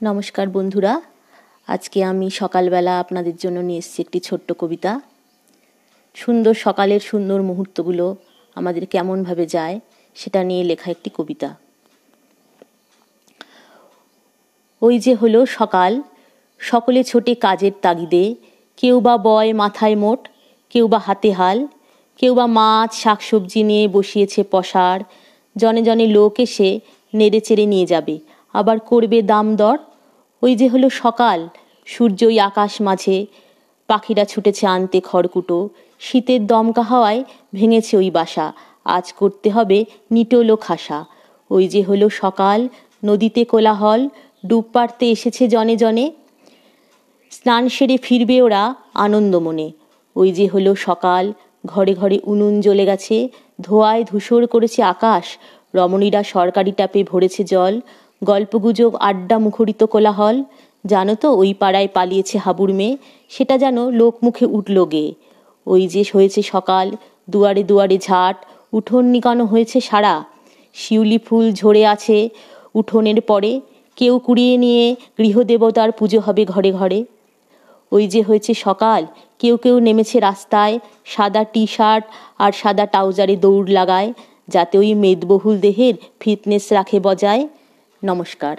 নমস্কার বন্ধুরা, আজকে আমি সকালবেলা আপনাদের জন্য নিয়ে এসেছি একটি ছোট্ট কবিতা। সুন্দর সকালের সুন্দর মুহূর্তগুলো আমাদের কেমনভাবে যায় সেটা নিয়ে লেখা একটি কবিতা। ওই যে হলো সকাল, সকলে ছোটে কাজের তাগিদে, কেউ বা বয় মাথায় মোট, কেউ বা হাতে হাল, কেউ বা মাছ শাকসবজি নিয়ে বসিয়েছে পসার। জনে জনে লোক এসে নেড়ে চেড়ে নিয়ে যাবে, আবার করবে দাম দর। ওই যে হলো সকাল, সূর্য ওই আকাশ মাঝে, পাখিরা ছুটেছে আনতে খড়কুটো, শীতের দমকা হাওয়ায় ভেঙেছে ওই বাসা, আজ করতে হবে নিটোলো খাসা। ওই যে হলো সকাল, নদীতে কোলাহল, ডুব পাড়তে এসেছে জনে জনে, স্নান সেরে ফিরবে ওরা আনন্দ মনে। ওই যে হলো সকাল, ঘরে ঘরে উনুন জ্বলে গেছে, ধোঁয়ায় ধূসর করেছে আকাশ, রমণীরা সরকারি ট্যাপে ভরেছে জল, গল্পগুজব আড্ডা মুখরিত কোলাহল। জানো তো ওই পাড়ায় পালিয়েছে হাবুর মেয়ে, সেটা যেন লোক মুখে উঠল গে। ওই যে হয়েছে সকাল, দুয়ারে দুয়ারে ঝাট, উঠোন নিকানো হয়েছে সারা, শিউলি ফুল ঝরে আছে উঠোনের পরে, কেউ কুড়িয়ে নিয়ে গৃহদেবতার পুজো হবে ঘরে ঘরে। ওই যে হয়েছে সকাল, কেউ কেউ নেমেছে রাস্তায়, সাদা টি শার্ট আর সাদা ট্রাউজারে দৌড় লাগায়, যাতে ওই মেদবহুল দেহের ফিটনেস রাখে বজায়। নমস্কার।